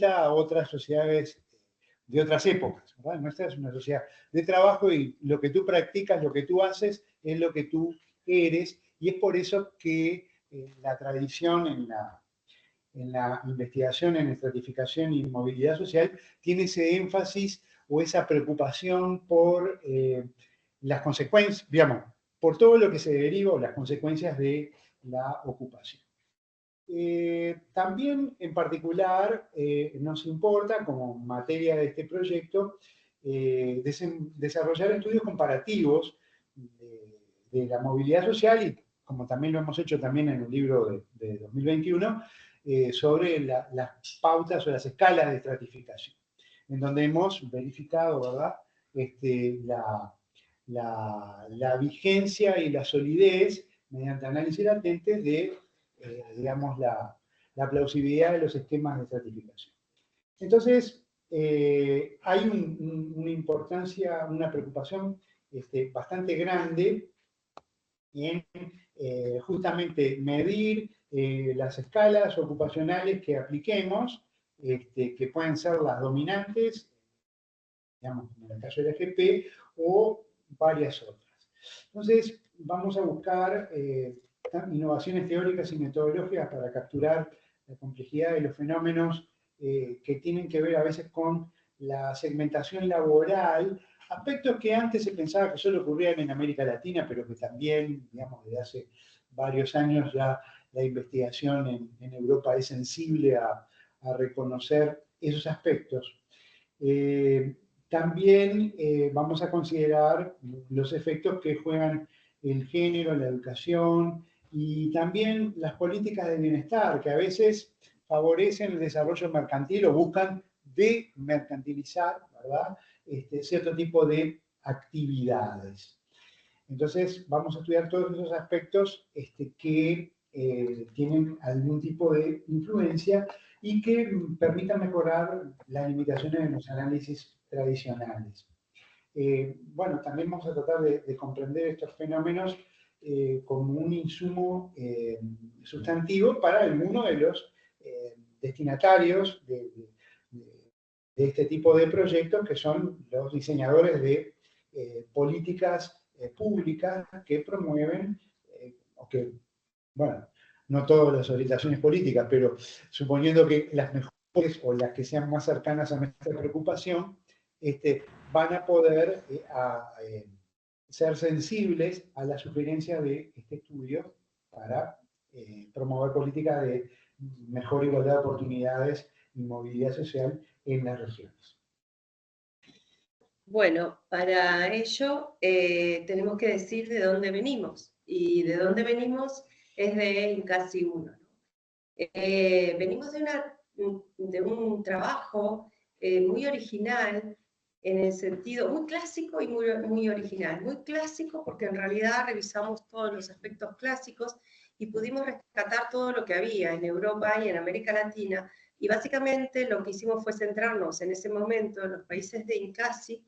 a otras sociedades de otras épocas, ¿verdad? Nuestra es una sociedad de trabajo y lo que tú practicas, lo que tú haces, es lo que tú eres, y es por eso que la tradición en la investigación en estratificación y movilidad social tiene ese énfasis o esa preocupación por las consecuencias, digamos, por todo lo que se deriva o las consecuencias de la ocupación. También, en particular, nos importa, como materia de este proyecto, desarrollar estudios comparativos de la movilidad social y, como también lo hemos hecho también en el libro de 2021, sobre las pautas o las escalas de estratificación, en donde hemos verificado, ¿verdad?, la vigencia y la solidez mediante análisis latente de digamos, la plausibilidad de los esquemas de estratificación. Entonces, hay una importancia, una preocupación bastante grande en justamente medir las escalas ocupacionales que apliquemos, que pueden ser las dominantes, digamos, como en el caso del EGP, o varias otras. Entonces, vamos a buscar innovaciones teóricas y metodológicas para capturar la complejidad de los fenómenos que tienen que ver a veces con la segmentación laboral, aspectos que antes se pensaba que solo ocurrían en América Latina, pero que también, digamos, desde hace varios años ya la investigación en Europa es sensible a reconocer esos aspectos. También vamos a considerar los efectos que juegan el género, la educación y también las políticas de bienestar, que a veces favorecen el desarrollo mercantil o buscan desmercantilizar, ¿verdad?, cierto tipo de actividades. Entonces, vamos a estudiar todos esos aspectos que tienen algún tipo de influencia y que permitan mejorar las limitaciones de los análisis tradicionales. Bueno, también vamos a tratar de comprender estos fenómenos como un insumo sustantivo para alguno de los destinatarios de este tipo de proyectos, que son los diseñadores de políticas públicas que promueven, o que, bueno, no todas las orientaciones políticas, pero suponiendo que las mejores o las que sean más cercanas a nuestra preocupación, van a poder ser sensibles a la sugerencia de este estudio para promover políticas de mejor igualdad de oportunidades y movilidad social en las regiones. Bueno, para ello tenemos que decir de dónde venimos. Y de dónde venimos es de INCASI 1. Venimos de un trabajo muy original, en el sentido muy clásico y muy original. Muy clásico porque en realidad revisamos todos los aspectos clásicos y pudimos rescatar todo lo que había en Europa y en América Latina, y básicamente lo que hicimos fue centrarnos en ese momento en los países de INCASI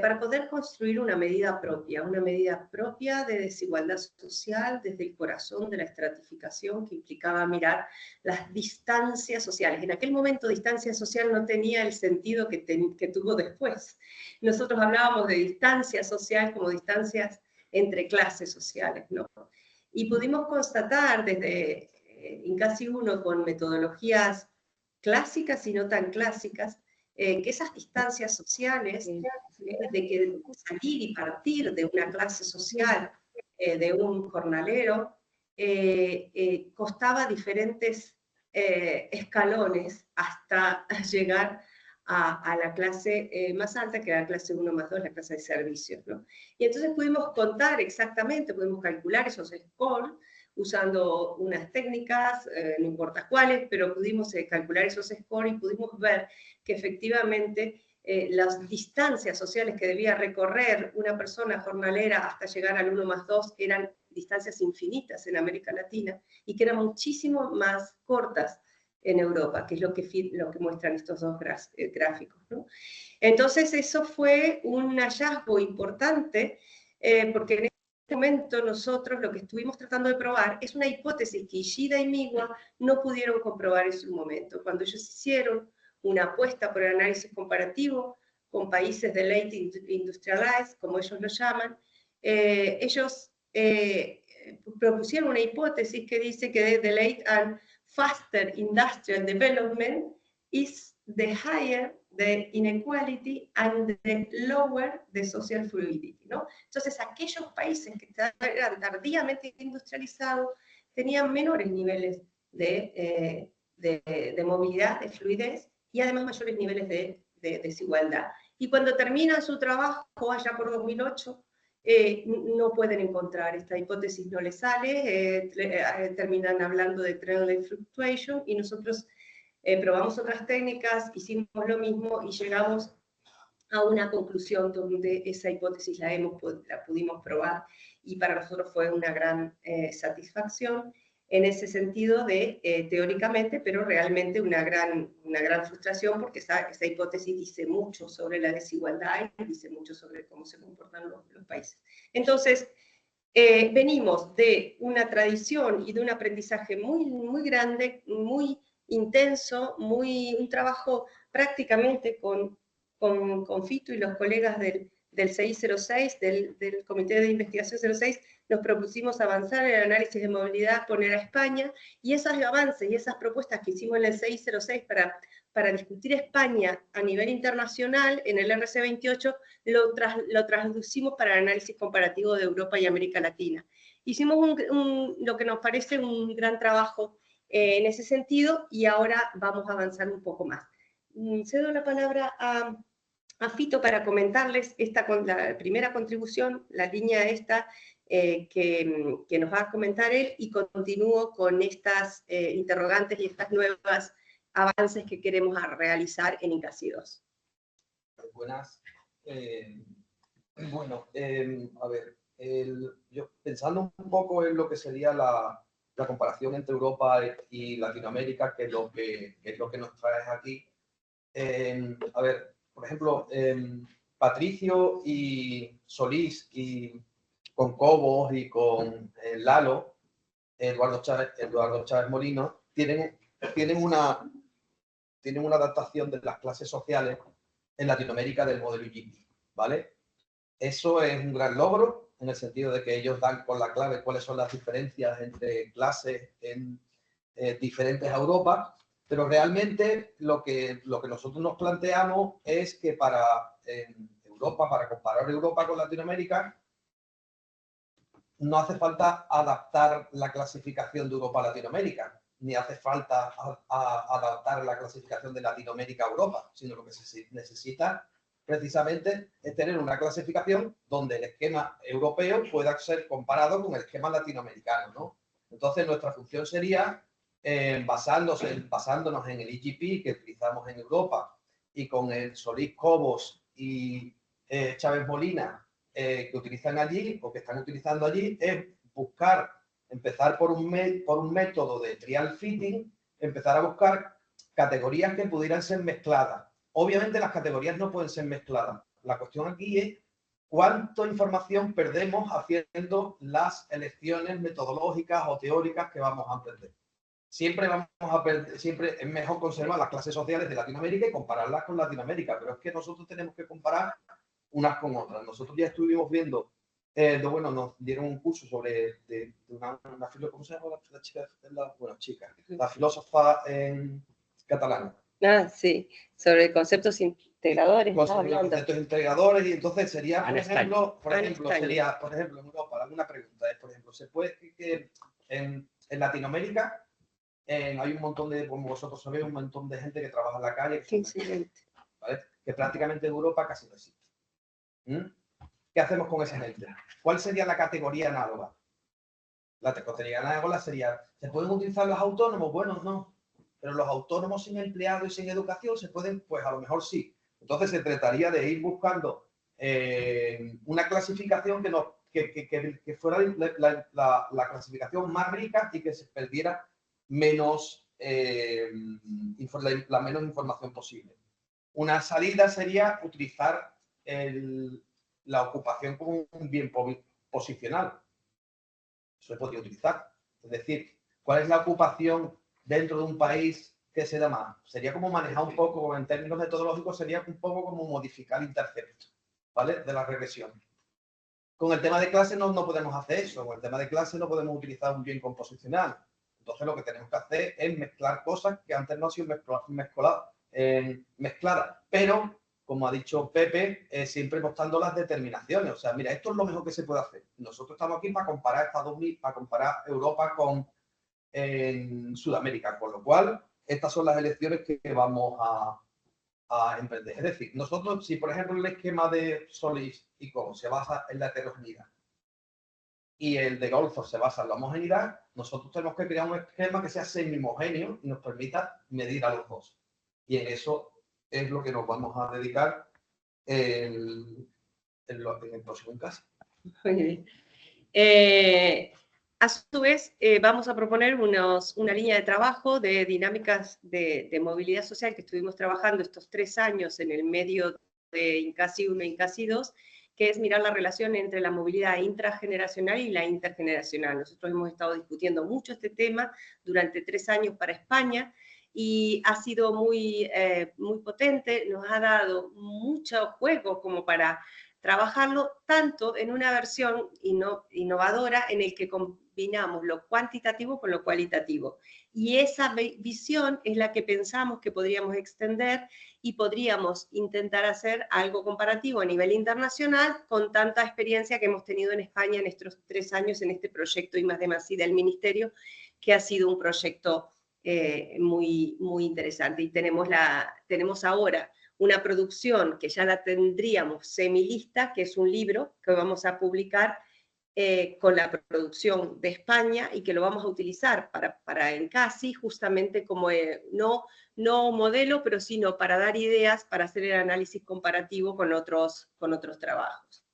para poder construir una medida propia de desigualdad social desde el corazón de la estratificación, que implicaba mirar las distancias sociales. En aquel momento distancia social no tenía el sentido que tuvo después. Nosotros hablábamos de distancia social como distancias entre clases sociales, ¿no? Y pudimos constatar desde INCASI 1 con metodologías clásicas y no tan clásicas, que esas distancias sociales, de que salir y partir de una clase social, de un jornalero, costaba diferentes escalones hasta llegar a la clase más alta, que era la clase 1 más 2, la clase de servicios, ¿no? Y entonces pudimos contar exactamente, pudimos calcular esos scores, usando unas técnicas, no importa cuáles, pero pudimos calcular esos scores y pudimos ver que efectivamente las distancias sociales que debía recorrer una persona jornalera hasta llegar al 1 más 2 eran distancias infinitas en América Latina y que eran muchísimo más cortas en Europa, que es lo que muestran estos dos gráficos, ¿no? Entonces eso fue un hallazgo importante porque en este momento nosotros lo que estuvimos tratando de probar es una hipótesis que Ishida y Miwa no pudieron comprobar en su momento. Cuando ellos hicieron una apuesta por el análisis comparativo con países de late industrialized, como ellos lo llaman. Ellos propusieron una hipótesis que dice que the late and faster industrial development is the higher the inequality and the lower the social fluidity, ¿no? Entonces, aquellos países que eran tardíamente industrializados tenían menores niveles de movilidad, de fluidez, y además mayores niveles de desigualdad. Y cuando terminan su trabajo, allá por 2008, no pueden encontrar, esta hipótesis no les sale, terminan hablando de trendline fluctuation, y nosotros probamos otras técnicas, hicimos lo mismo y llegamos a una conclusión donde esa hipótesis la pudimos probar, y para nosotros fue una gran satisfacción en ese sentido de, teóricamente, pero realmente una gran frustración, porque esa hipótesis dice mucho sobre la desigualdad y dice mucho sobre cómo se comportan los países. Entonces, venimos de una tradición y de un aprendizaje muy, muy grande, muy intenso, un trabajo prácticamente con Fito y los colegas del CI06, del Comité de Investigación 06, nos propusimos avanzar en el análisis de movilidad, poner a España, y esos avances y esas propuestas que hicimos en el CI06 para discutir España a nivel internacional, en el RC28, lo traducimos para el análisis comparativo de Europa y América Latina. Hicimos lo que nos parece un gran trabajo en ese sentido, y ahora vamos a avanzar un poco más. Cedo la palabra a Fito para comentarles la primera contribución, la línea esta, que nos va a comentar él, y continúo con estas interrogantes y estas nuevas avances que queremos realizar en INCASI 2. Buenas. Bueno, a ver, yo pensando un poco en lo que sería la comparación entre Europa y Latinoamérica, que es lo que nos traes aquí. A ver, por ejemplo, Patricio y Solís, y con Cobos y con Lalo, Eduardo Chávez Molino, tienen una adaptación de las clases sociales en Latinoamérica del modelo IGP, ¿vale? Eso es un gran logro, en el sentido de que ellos dan con la clave cuáles son las diferencias entre clases en diferentes Europa, pero realmente lo que nosotros nos planteamos es que para Europa, para comparar Europa con Latinoamérica, no hace falta adaptar la clasificación de Europa a Latinoamérica, ni hace falta adaptar la clasificación de Latinoamérica a Europa, sino lo que se necesita precisamente es tener una clasificación donde el esquema europeo pueda ser comparado con el esquema latinoamericano, ¿no? Entonces, nuestra función sería, basándonos en el IGP que utilizamos en Europa, y con el Solís, Cobos y Chávez Molina, que utilizan allí o que están utilizando allí, es buscar, empezar por un método de trial fitting, empezar a buscar categorías que pudieran ser mezcladas. Obviamente las categorías no pueden ser mezcladas. La cuestión aquí es cuánta información perdemos haciendo las elecciones metodológicas o teóricas que vamos a aprender. Siempre es mejor conservar las clases sociales de Latinoamérica y compararlas con Latinoamérica, pero es que nosotros tenemos que comparar unas con otras. Nosotros ya estuvimos viendo, bueno, nos dieron un curso sobre una ¿cómo se llama la chica? La filósofa catalana. Ah, sí, sobre conceptos integradores. Conceptos integradores, y entonces sería, por ejemplo, en Europa, alguna pregunta es, por ejemplo, ¿se puede que en Latinoamérica hay un montón de, como vosotros sabéis, un montón de gente que trabaja en la calle, ¿vale? Que prácticamente en Europa casi no existe? ¿Qué hacemos con esa gente? ¿Cuál sería la categoría análoga? La categoría análoga sería, ¿se pueden utilizar los autónomos? Bueno, no. Pero los autónomos sin empleado y sin educación se pueden, pues a lo mejor sí. Entonces se trataría de ir buscando una clasificación que fuera la clasificación más rica y que se perdiera la menos información posible. Una salida sería utilizar la ocupación como un bien posicional. Eso se podría utilizar. Es decir, ¿cuál es la ocupación dentro de un país ¿qué se da más? Sería como manejar un poco, en términos metodológicos, sería un poco como modificar interceptos, ¿vale? De la regresión. Con el tema de clase no podemos hacer eso. Con el tema de clase no podemos utilizar un bien composicional. Entonces lo que tenemos que hacer es mezclar cosas que antes no han sido mezcladas. Pero, como ha dicho Pepe, siempre mostrando las determinaciones. O sea, mira, esto es lo mejor que se puede hacer. Nosotros estamos aquí para comparar Estados Unidos, para comparar Europa con Sudamérica. Con lo cual, estas son las elecciones que vamos a emprender. Es decir, nosotros, si por ejemplo el esquema de Solis y Cohn se basa en la heterogeneidad y el de Goldthorpe se basa en la homogeneidad, nosotros tenemos que crear un esquema que sea semi-homogéneo y nos permita medir a los dos. Y en eso es lo que nos vamos a dedicar en el próximo caso. Muy bien. A su vez, vamos a proponer una línea de trabajo de dinámicas de movilidad social que estuvimos trabajando estos 3 años en el medio de INCASI 1 e INCASI 2, que es mirar la relación entre la movilidad intrageneracional y la intergeneracional. Nosotros hemos estado discutiendo mucho este tema durante 3 años para España y ha sido muy potente, nos ha dado mucho juego como para trabajarlo tanto en una versión innovadora en el que combinamos lo cuantitativo con lo cualitativo. Y esa visión es la que pensamos que podríamos extender y podríamos intentar hacer algo comparativo a nivel internacional con tanta experiencia que hemos tenido en España en estos 3 años en este proyecto I+D+I del Ministerio, que ha sido un proyecto muy interesante. Y tenemos ahora una producción que ya la tendríamos semilista, que es un libro que vamos a publicar con la producción de España y que lo vamos a utilizar para INCASI, justamente como no modelo, pero sino para dar ideas, para hacer el análisis comparativo con otros trabajos.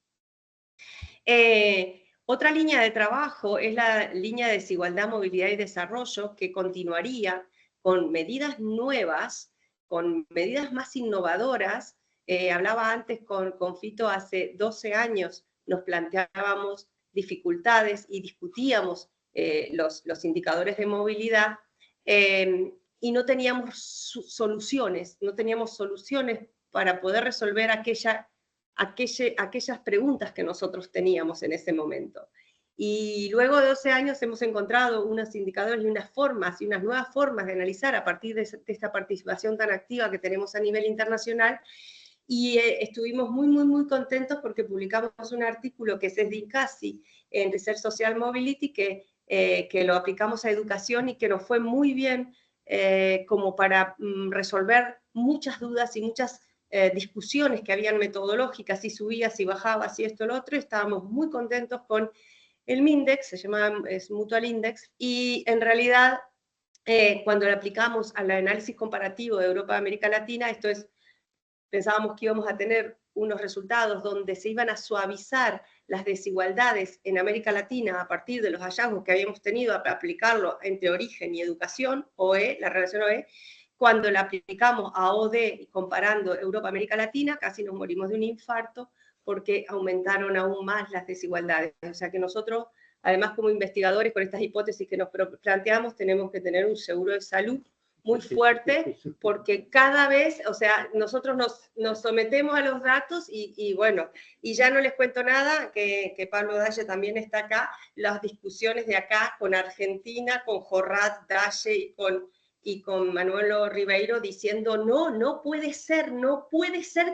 Otra línea de trabajo es la línea de desigualdad, movilidad y desarrollo, que continuaría con medidas nuevas, con medidas más innovadoras. Hablaba antes con Fito, hace 12 años nos planteábamos dificultades y discutíamos los indicadores de movilidad y no teníamos soluciones para poder resolver aquellas preguntas que nosotros teníamos en ese momento. Y luego de 12 años hemos encontrado unos indicadores y unas formas y unas nuevas formas de analizar a partir de esta participación tan activa que tenemos a nivel internacional, y estuvimos muy contentos porque publicamos un artículo que es de INCASI en Research Social Mobility que lo aplicamos a educación y que nos fue muy bien como para resolver muchas dudas y muchas discusiones que habían metodológicas, si subía, si bajaba, si esto, lo otro. Estábamos muy contentos con el MINDEX, es Mutual Index, y en realidad cuando lo aplicamos al análisis comparativo de Europa y América Latina, pensábamos que íbamos a tener unos resultados donde se iban a suavizar las desigualdades en América Latina a partir de los hallazgos que habíamos tenido a aplicarlo entre origen y educación, OE, la relación OE. Cuando la aplicamos a OD, comparando Europa-América Latina, casi nos morimos de un infarto porque aumentaron aún más las desigualdades. O sea que nosotros, además como investigadores, con estas hipótesis que nos planteamos, tenemos que tener un seguro de salud muy fuerte, porque cada vez, o sea, nosotros nos sometemos a los datos y bueno, y ya no les cuento nada, que Pablo Dalle también está acá, las discusiones de acá con Argentina, con Jorrat Dalle y con Manuel Ribeiro diciendo, no puede ser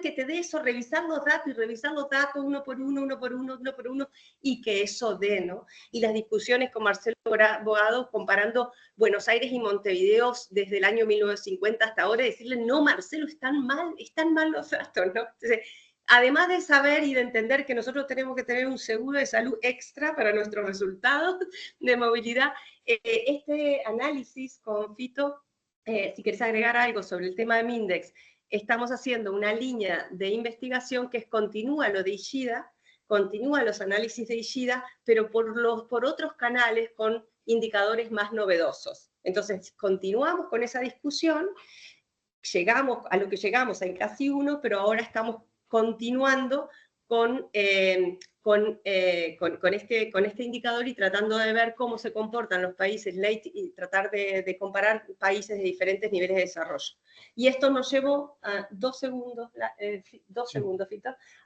que te dé eso, revisar los datos uno por uno, y que eso dé, ¿no? Y las discusiones con Marcelo Bogado comparando Buenos Aires y Montevideo desde el año 1950 hasta ahora, y decirle, no, Marcelo, están mal los datos, ¿no? Entonces, además de saber y de entender que nosotros tenemos que tener un seguro de salud extra para nuestros resultados de movilidad, este análisis con Fito, si quieres agregar algo sobre el tema de Mindex, estamos haciendo una línea de investigación que continúa lo de Ishida, continúa los análisis de Ishida, pero por otros canales con indicadores más novedosos. Entonces, continuamos con esa discusión, llegamos a lo que llegamos en INCASI 1, pero ahora estamos continuando con con este indicador y tratando de ver cómo se comportan los países y tratar de comparar países de diferentes niveles de desarrollo. Y esto nos llevó a 2 segundos, Fito,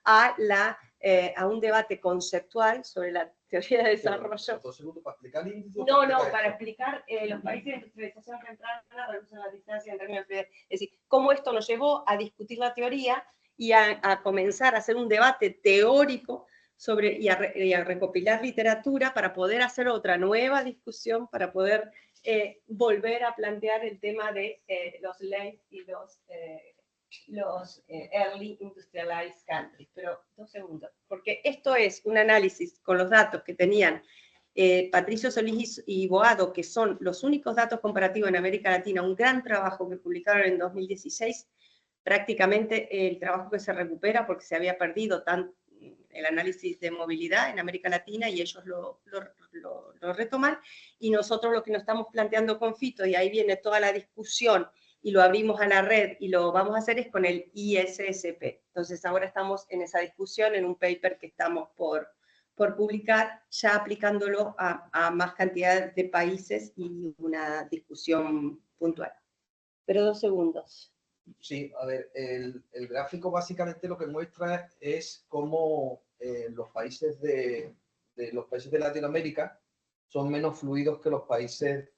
a un debate conceptual sobre la teoría de desarrollo. 2 segundos para explicar el índice. No, para explicar los países de industrialización temprana reducen la distancia en términos de... Es decir, cómo esto nos llevó a discutir la teoría y a comenzar a hacer un debate teórico y a recopilar literatura para poder hacer otra nueva discusión, para poder volver a plantear el tema de los late y los early industrialized countries. Pero 2 segundos, porque esto es un análisis con los datos que tenían Patricio Solís y Boado, que son los únicos datos comparativos en América Latina, un gran trabajo que publicaron en 2016, prácticamente el trabajo que se recupera porque se había perdido el análisis de movilidad en América Latina y ellos lo retoman, y nosotros lo que nos estamos planteando con Fito, y ahí viene toda la discusión, y lo abrimos a la red, y lo vamos a hacer es con el ISSP. Entonces ahora estamos en esa discusión, en un paper que estamos por publicar, ya aplicándolo a más cantidad de países y una discusión puntual. Pero 2 segundos. Sí, a ver, el gráfico básicamente lo que muestra es cómo los países de Latinoamérica son menos fluidos que los países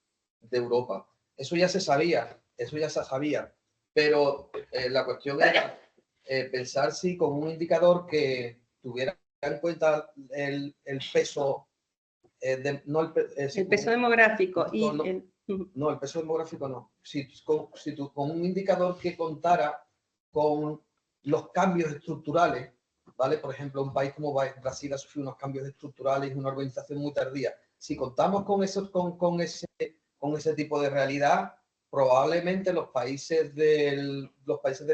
de Europa. Eso ya se sabía, pero la cuestión era pensar si con un indicador que tuviera en cuenta el peso, el peso demográfico no, el peso demográfico no. Si con un indicador que contara con los cambios estructurales, ¿vale? Por ejemplo, un país como Brasil ha sufrido unos cambios estructurales y una urbanización muy tardía. Si contamos con ese tipo de realidad, probablemente los países de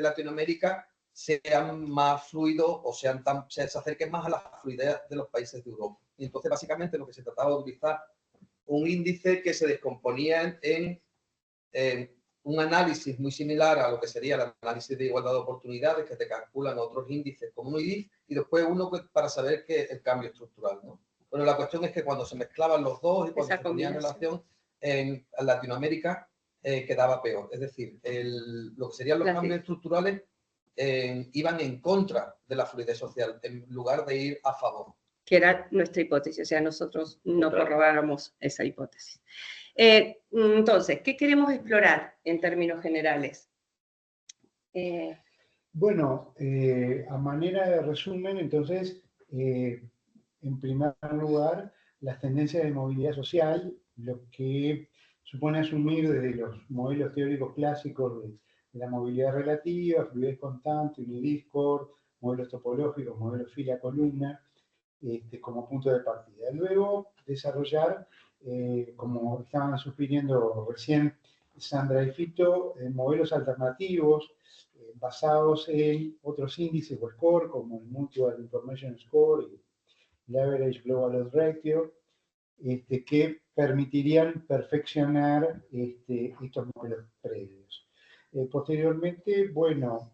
Latinoamérica sean más fluidos o se acerquen más a la fluidez de los países de Europa. Y entonces, básicamente, lo que se trataba de utilizar un índice que se descomponía en un análisis muy similar a lo que sería el análisis de igualdad de oportunidades, que te calculan otros índices como un IDIF, y después uno para saber qué es el cambio estructural, ¿no? Bueno, la cuestión es que cuando se mezclaban los dos y cuando se ponía en relación en Latinoamérica, quedaba peor. Es decir, lo que serían los cambios estructurales iban en contra de la fluidez social, en lugar de ir a favor. Que era nuestra hipótesis, o sea, nosotros no corroboramos esa hipótesis. Entonces, ¿qué queremos explorar en términos generales? Bueno, a manera de resumen, entonces, en primer lugar, las tendencias de movilidad social, lo que supone asumir desde los modelos teóricos clásicos de la movilidad relativa, fluidez constante, unidiscord, modelos topológicos, modelos fila-columna, como punto de partida. Luego, desarrollar, como estaban sugiriendo recién Sandra y Fito, modelos alternativos basados en otros índices o score, como el Mutual Information Score y el Average Global Odds Ratio, que permitirían perfeccionar estos modelos previos. Posteriormente, bueno,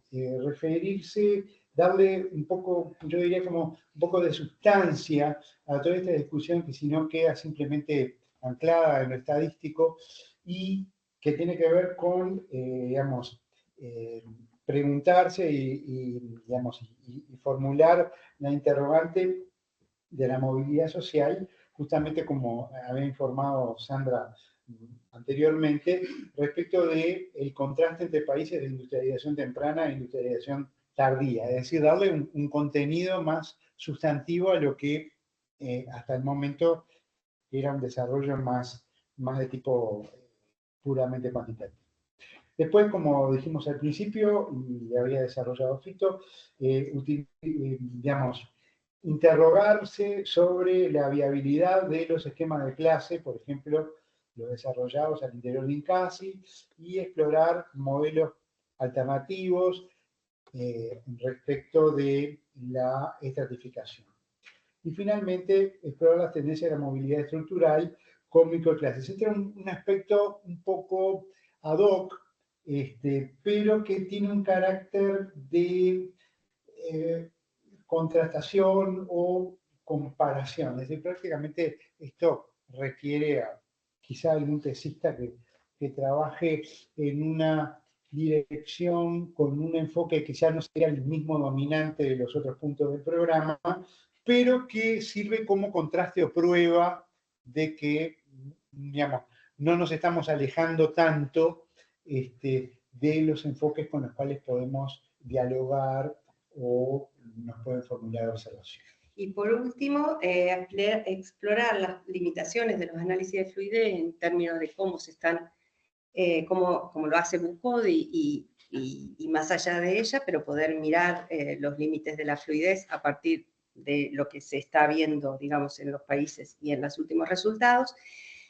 darle un poco, yo diría como un poco de sustancia a toda esta discusión que si no queda simplemente anclada en lo estadístico y que tiene que ver con, digamos, preguntarse digamos, y formular la interrogante de la movilidad social, justamente como había informado Sandra anteriormente, respecto del contraste entre países de industrialización temprana e industrialización tardía, es decir, darle un contenido más sustantivo a lo que hasta el momento era un desarrollo más de tipo puramente cuantitativo. Después, como dijimos al principio, y había desarrollado Fito, digamos, interrogarse sobre la viabilidad de los esquemas de clase, por ejemplo, los desarrollados al interior de INCASI, y explorar modelos alternativos respecto de la estratificación. Y finalmente, explorar las tendencias de la movilidad estructural con microclases. Este es un aspecto un poco ad hoc, pero que tiene un carácter de contrastación o comparación. Es decir, prácticamente esto requiere a quizá algún tesista que trabaje en una dirección con un enfoque que ya no sería el mismo dominante de los otros puntos del programa, pero que sirve como contraste o prueba de que, digamos, no nos estamos alejando tanto de los enfoques con los cuales podemos dialogar o nos pueden formular observaciones. Y por último, explorar las limitaciones de los análisis de fluidez en términos de cómo se están, como lo hace Bucode y más allá de ella, pero poder mirar los límites de la fluidez a partir de lo que se está viendo, digamos, en los países y en los últimos resultados.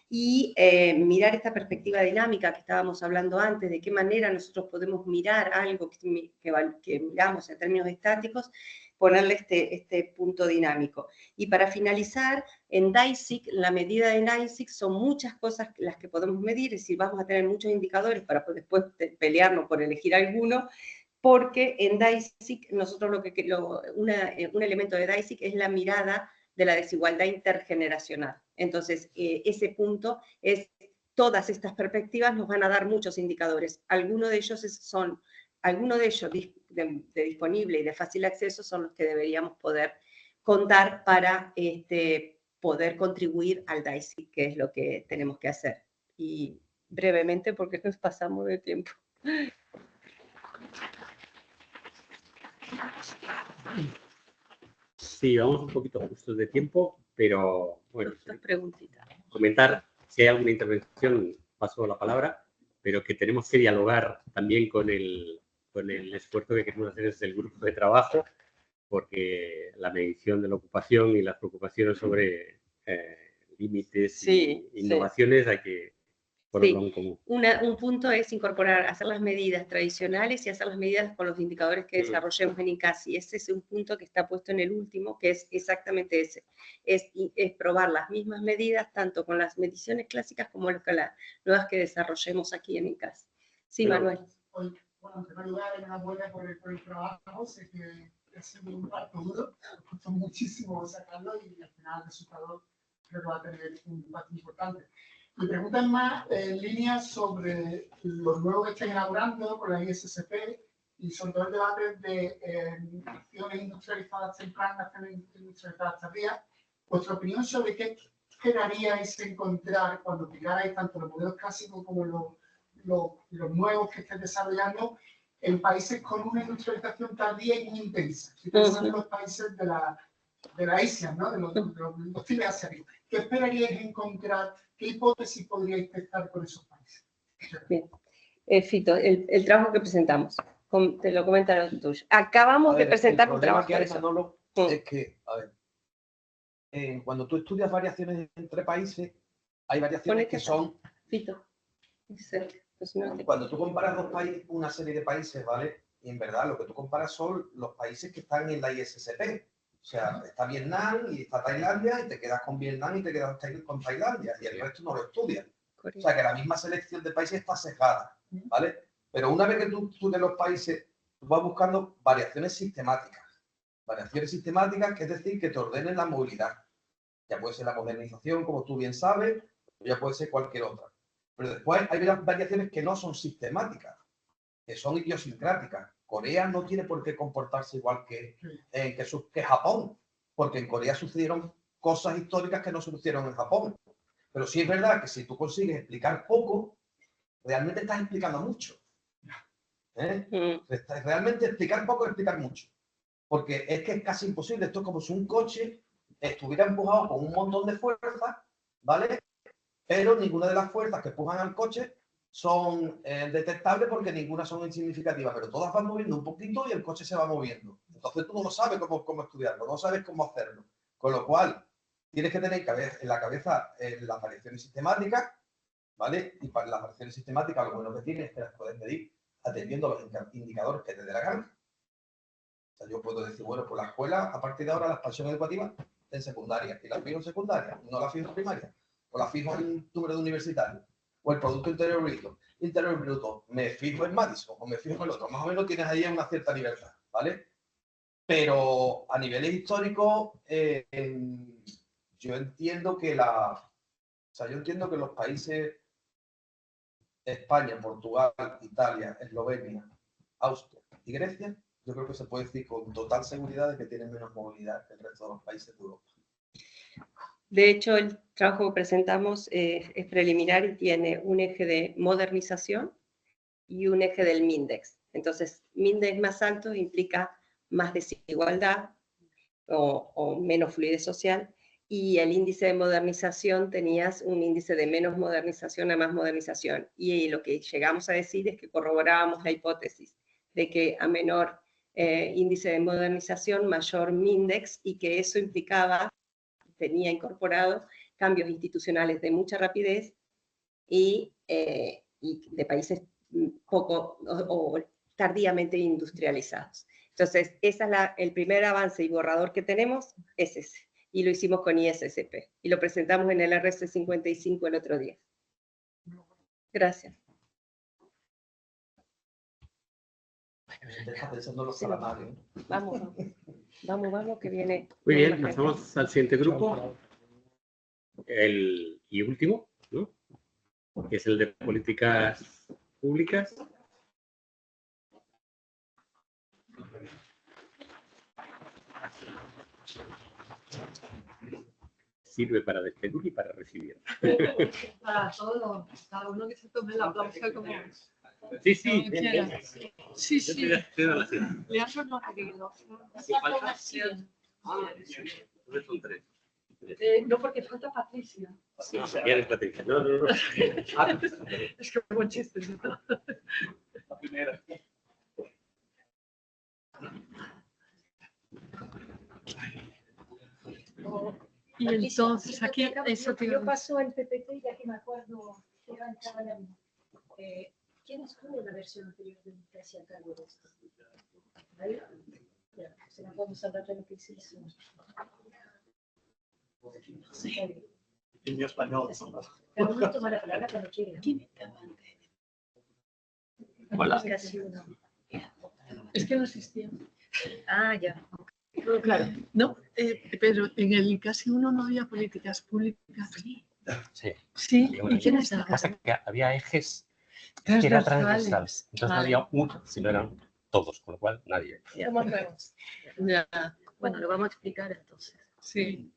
Y mirar esta perspectiva dinámica que estábamos hablando antes, de qué manera nosotros podemos mirar algo que miramos en términos estáticos, ponerle este punto dinámico. Y para finalizar, en DICIC, la medida de DICIC son muchas cosas las que podemos medir, es decir, vamos a tener muchos indicadores para después pelearnos por elegir alguno, porque en DICIC nosotros un elemento de DICIC es la mirada de la desigualdad intergeneracional. Entonces, ese punto es, todas estas perspectivas nos van a dar muchos indicadores. Algunos de ellos de disponible y de fácil acceso son los que deberíamos poder contar para poder contribuir al DICIC, que es lo que tenemos que hacer. Y brevemente, porque nos pasamos de tiempo. Sí, vamos un poquito justos de tiempo, pero bueno, Dos preguntitas. comentar si hay alguna intervención, paso la palabra, pero que tenemos que dialogar también con el esfuerzo que queremos hacer desde el grupo de trabajo, porque la medición de la ocupación y las preocupaciones sobre límites e innovaciones hay que ponerlo en común. Un punto es hacer las medidas tradicionales y hacer las medidas con los indicadores que desarrollemos en INCASI. Ese es un punto que está puesto en el último, que es exactamente ese. Es probar las mismas medidas, tanto con las mediciones clásicas como las nuevas que desarrollemos aquí en INCASI. Sí, Manuel. Bueno, en primer lugar, enhorabuena por el trabajo. Sé que ha sido un parto duro, me costó muchísimo sacarlo y al final el resultado creo que va a tener un impacto importante. Mi pregunta es más en línea sobre los nuevos que estén elaborando con la ISSP y sobre todo el debate de acciones industrializadas tempranas, acciones industrializadas tardías. Vuestra opinión sobre qué esperaríais encontrar cuando miráis tanto los modelos clásicos como los nuevos que estéis desarrollando en países con una industrialización tardía y muy intensa. Estoy pensando en los países de la isla, ¿no? de los industriales asiáticos. ¿Qué esperaríais encontrar? ¿Qué hipótesis podríais testar con esos países? Bien. Fito, el trabajo que presentamos, te lo comentaron tú. Acabamos de presentar un trabajo. El problema que hay, Manolo, es que, a ver, cuando tú estudias variaciones entre países, hay variaciones que son... Fito. Cuando tú comparas una serie de países, ¿vale? Y en verdad lo que tú comparas son los países que están en la ISSP. O sea, está Vietnam y está Tailandia y te quedas con Vietnam y te quedas con Tailandia y el resto no lo estudias. O sea, que la misma selección de países está sesgada, ¿vale? Pero una vez que tú estudias los países, tú vas buscando variaciones sistemáticas. Variaciones sistemáticas, que es decir, que te ordenen la movilidad. Ya puede ser la modernización, como tú bien sabes, o ya puede ser cualquier otra. Pero después hay variaciones que no son sistemáticas, que son idiosincráticas. Corea no tiene por qué comportarse igual que Japón, porque en Corea sucedieron cosas históricas que no sucedieron en Japón. Pero sí es verdad que si tú consigues explicar poco, realmente estás explicando mucho. Realmente explicar poco es explicar mucho. Porque es que es casi imposible. Esto es como si un coche estuviera empujado con un montón de fuerzas, ¿vale? Pero ninguna de las fuerzas que empujan al coche son detectables porque ninguna son insignificativas, pero todas van moviendo un poquito y el coche se va moviendo. Entonces tú no sabes cómo estudiarlo, no sabes cómo hacerlo. Con lo cual, tienes que tener en la cabeza las variaciones sistemáticas, ¿vale? Y para las variaciones sistemáticas lo bueno que tienes es que las puedes medir atendiendo a los indicadores que te dé la gana. O sea, yo puedo decir, bueno, pues la escuela, a partir de ahora, la expansión educativa en secundaria, y la fijo en secundaria, no la fijo en primaria, o la fijo en número de universitarios, o el Producto Interior Bruto, me fijo en Madison, o me fijo en el otro. Más o menos tienes ahí una cierta libertad, ¿vale? Pero a niveles históricos, yo entiendo que los países España, Portugal, Italia, Eslovenia, Austria y Grecia, yo creo que se puede decir con total seguridad de que tienen menos movilidad que el resto de los países de Europa. De hecho, el trabajo que presentamos es preliminar y tiene un eje de modernización y un eje del MINDEX. Entonces, MINDEX más alto implica más desigualdad o menos fluidez social, y el índice de modernización tenías un índice de menos modernización a más modernización. Y lo que llegamos a decir es que corroborábamos la hipótesis de que a menor índice de modernización, mayor MINDEX, y que eso implicaba, tenía incorporado cambios institucionales de mucha rapidez y de países poco o tardíamente industrializados. Entonces, ese es el primer avance y borrador que tenemos, es ese. Y lo hicimos con ISSP. Y lo presentamos en el RC55 el otro día. Gracias. Está pensando los calamares. Vamos, que viene. Muy bien, pasamos al siguiente grupo. Y último, ¿no? Que es el de políticas públicas. Sirve para despedir y para recibir. Para todos, cada uno que se tome la aplauso como... Sí, sí. como quiera. Sí, sí. Leandro no ha querido. son tres. No, porque falta Patricia. Sí, ¿quién es Patricia? No. Es que buen chiste. La primera. Y entonces aquí eso te yo paso el PPT y aquí me acuerdo que entraba la misma. ¿Quién escribe la versión anterior de que hacía cargo de esto? ¿Vale? Ya, se la podemos hablar de lo que hiciste. En español. Cada uno toma la palabra cuando quiere. Hola. Casi uno. Es que no existía. Ah, ya. Claro. No, pero en el casi uno no había políticas públicas. Sí. Sí, ¿Y quién está? Pasa que había ejes que eran transversales. Entonces no Vale. había uno, sino eran todos, con lo cual nadie. ¿Cómo hacemos? Ya, Bueno, lo vamos a explicar entonces. sí.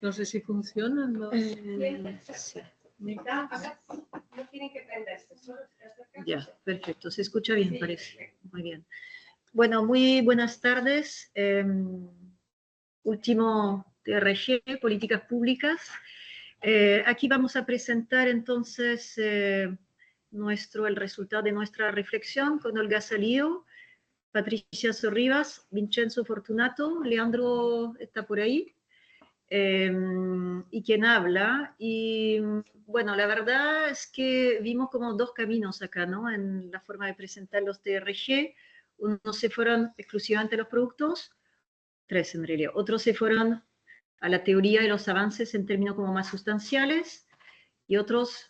No sé si funcionan los... Sí. No tienen que prenderse, solo Ya, perfecto. Se escucha bien, parece. Muy bien. Bueno, muy buenas tardes. Último TRG, Políticas Públicas. Aquí vamos a presentar entonces el resultado de nuestra reflexión con Olga Salío, Patricia Sorribas, Vincenzo Fortunato, Leandro está por ahí, y quien habla. Y bueno, la verdad es que vimos como dos caminos acá, ¿no? En la forma de presentar los TRG. Unos se fueron exclusivamente a los productos, tres en realidad. Otros se fueron a la teoría de los avances en términos como más sustanciales, y otros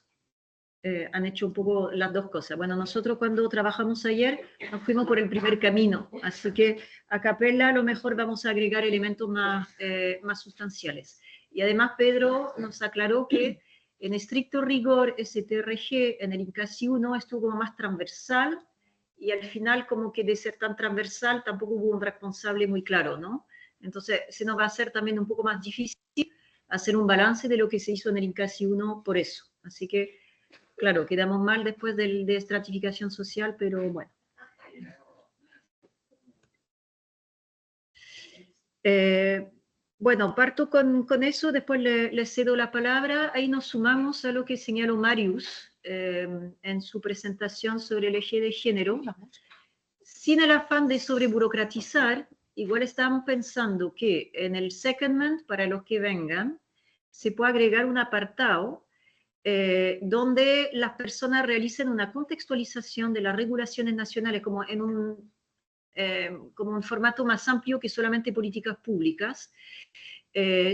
han hecho un poco las dos cosas. Bueno, nosotros cuando trabajamos ayer nos fuimos por el primer camino, así que a capella a lo mejor vamos a agregar elementos más sustanciales. Y además Pedro nos aclaró que en estricto rigor ese TRG en el INCASI 1 estuvo como más transversal, y al final como que de ser tan transversal tampoco hubo un responsable muy claro, ¿no? Entonces se nos va a hacer también un poco más difícil hacer un balance de lo que se hizo en el INCASI 1 por eso. Así que, claro, quedamos mal después de estratificación social, pero bueno. Bueno, parto con eso, después le cedo la palabra. Ahí nos sumamos a lo que señaló Marius en su presentación sobre el eje de género. Sin el afán de sobreburocratizar, igual estábamos pensando que en el secondment, para los que vengan, se puede agregar un apartado donde las personas realicen una contextualización de las regulaciones nacionales como en como un formato más amplio que solamente políticas públicas,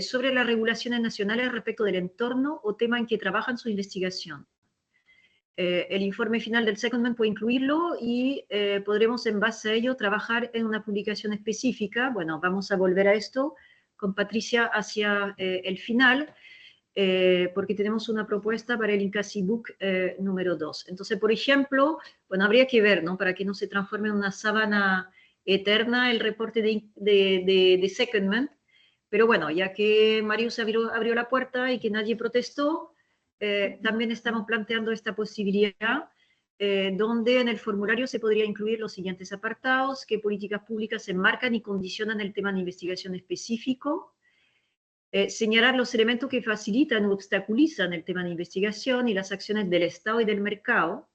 sobre las regulaciones nacionales respecto del entorno o tema en que trabajan su investigación. El informe final del secondment puede incluirlo y podremos en base a ello trabajar en una publicación específica. Bueno, vamos a volver a esto con Patricia hacia el final, porque tenemos una propuesta para el INCASI Book número 2. Entonces, por ejemplo, bueno, habría que ver, ¿no? Para que no se transforme en una sábana eterna el reporte de secondment, pero bueno, ya que Marius abrió la puerta y que nadie protestó, también estamos planteando esta posibilidad, donde en el formulario se podría incluir los siguientes apartados: qué políticas públicas se enmarcan y condicionan el tema de investigación específico, señalar los elementos que facilitan o obstaculizan el tema de investigación y las acciones del Estado y del mercado,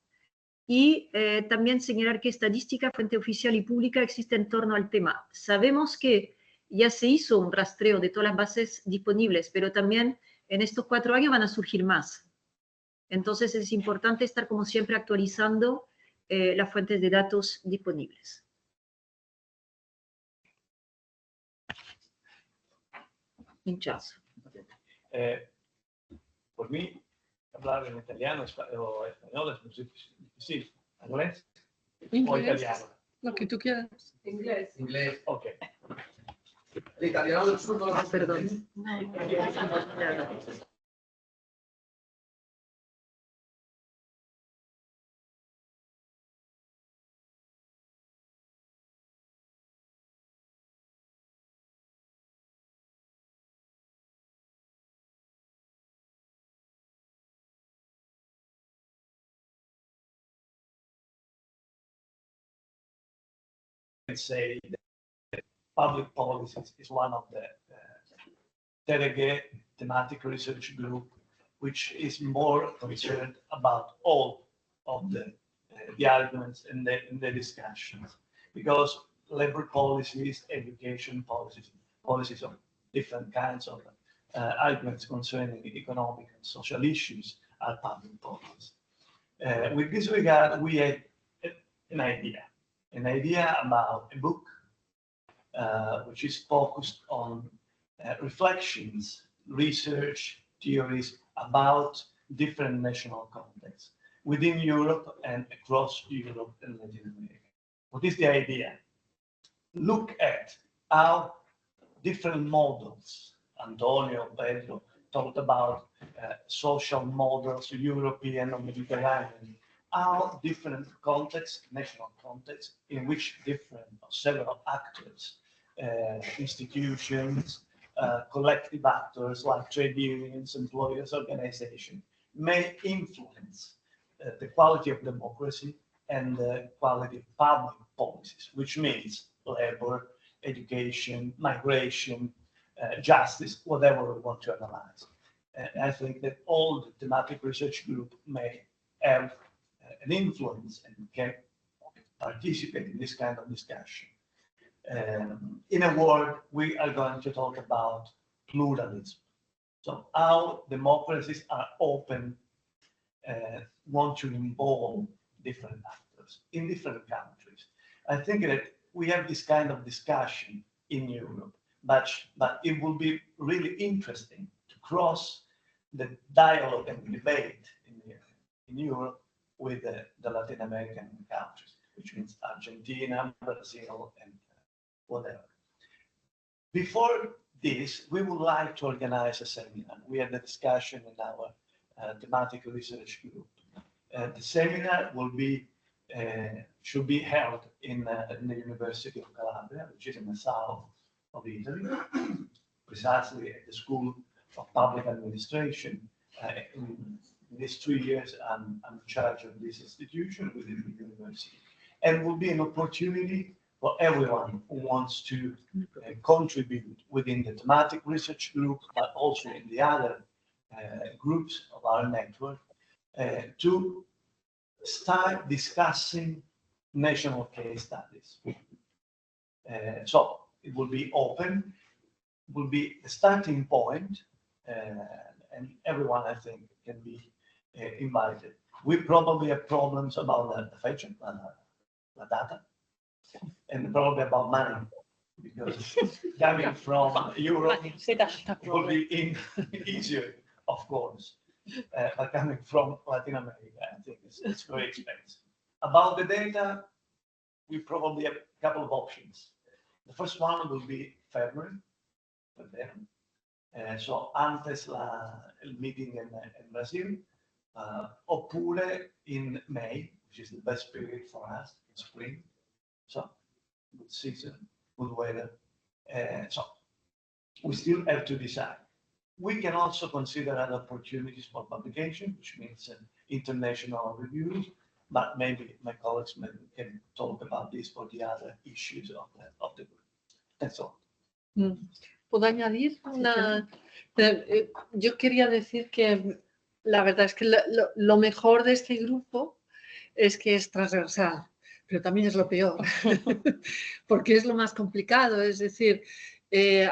y también señalar qué estadística, fuente oficial y pública existe en torno al tema. Sabemos que ya se hizo un rastreo de todas las bases disponibles, pero también en estos 4 años van a surgir más. Entonces es importante estar, como siempre, actualizando las fuentes de datos disponibles. Hinchazo. Por mí, hablar en italiano o español es muy difícil. ¿Inglés o italiano? Lo que tú quieras. Inglés. Inglés. Ok. El italiano del sur no lo Perdón. Say that public policy is one of the delegate thematic research group, which is more concerned about all of the arguments in the discussions, because labor policies, education policies of different kinds of arguments concerning economic and social issues are public policies. With this regard, we had an idea about a book which is focused on reflections, research, theories about different national contexts within Europe and across Europe and Latin America. What is the idea? Look at how different models, Antonio, Pedro, talked about social models, European or Mediterranean, how different contexts, national contexts, in which different or several actors, institutions, collective actors like trade unions, employers, organizations, may influence the quality of democracy and the quality of public policies, which means labor, education, migration, justice, whatever we want to analyze. I think that all the thematic research group may have an influence and can participate in this kind of discussion. In a word, we are going to talk about pluralism. So how democracies are open, want to involve different actors in different countries. I think that we have this kind of discussion in Europe, but it will be really interesting to cross the dialogue and debate in Europe with the Latin American countries, which means Argentina, Brazil, and whatever. Before this, we would like to organize a seminar. We had a discussion in our thematic research group. The seminar will be should be held in the University of Calabria, which is in the south of Italy, precisely at the School of Public Administration. In these 2 years, I'm in charge of this institution within the university, and will be an opportunity for everyone who wants to contribute within the thematic research group, but also in the other groups of our network, to start discussing national case studies. So it will be open, will be a starting point, and everyone, I think, can be invited. We probably have problems about the feature, the data, and probably about money, because coming from Europe will be easier, of course. but coming from Latin America, I think it's very expensive. About the data, we probably have a couple of options. The first one will be February, so antes il meeting in Brazil, oppure in May, which is the best period for us, in spring. So good season, good weather. So we still have to decide. We can also consider other opportunities for publication, which means international reviews, but maybe my colleagues can talk about this for the other issues of the group. That's all. ¿Puedo añadir una? Yo quería decir que la verdad es que lo mejor de este grupo es que es transversal, pero también es lo peor, porque es lo más complicado. Es decir,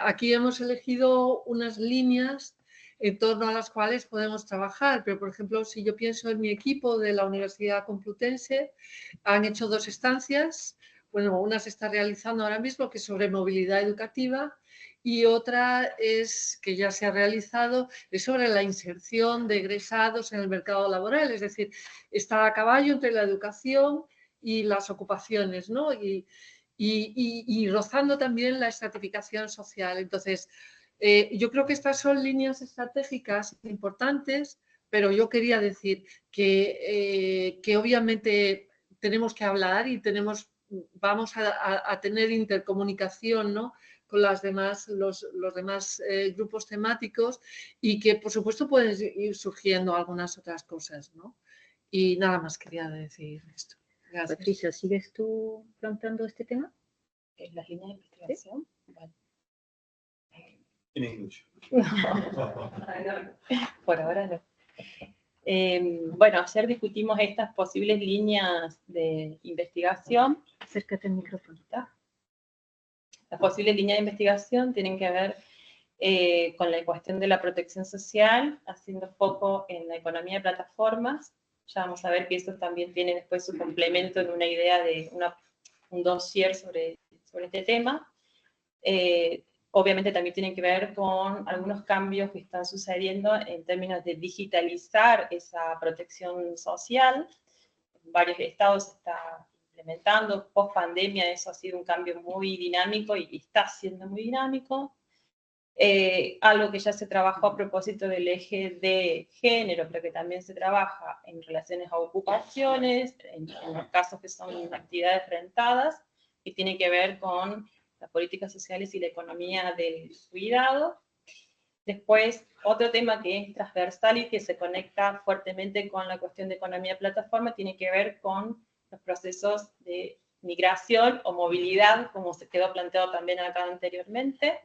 aquí hemos elegido unas líneas en torno a las cuales podemos trabajar, pero por ejemplo, si yo pienso en mi equipo de la Universidad Complutense, han hecho 2 estancias. Bueno, una se está realizando ahora mismo, que es sobre movilidad educativa, y otra es, que ya se ha realizado, es sobre la inserción de egresados en el mercado laboral, es decir, está a caballo entre la educación y las ocupaciones, ¿no? Y rozando también la estratificación social. Entonces, yo creo que estas son líneas estratégicas importantes, pero yo quería decir que obviamente tenemos que hablar y vamos a tener intercomunicación, ¿no?, con los demás grupos temáticos, y que por supuesto pueden ir surgiendo algunas otras cosas, ¿no? Y nada más quería decir esto. Gracias. Patricia, ¿sigues tú planteando este tema? Las líneas de investigación. ¿Sí? Vale. In English. Por ahora no. Bueno, ayer discutimos estas posibles líneas de investigación. Acércate al micrófono. Las posibles líneas de investigación tienen que ver con la cuestión de la protección social, haciendo foco en la economía de plataformas. Ya vamos a ver que eso también tiene después su complemento en una idea de un dossier sobre este tema. Obviamente también tiene que ver con algunos cambios que están sucediendo en términos de digitalizar esa protección social. En varios estados se está implementando. Post pandemia eso ha sido un cambio muy dinámico y está siendo muy dinámico. Algo que ya se trabajó a propósito del eje de género, pero que también se trabaja en relaciones a ocupaciones, en los casos que son actividades rentadas, que tiene que ver con las políticas sociales y la economía del cuidado. Después, otro tema que es transversal y que se conecta fuertemente con la cuestión de economía de plataforma tiene que ver con los procesos de migración o movilidad, como se quedó planteado también acá anteriormente.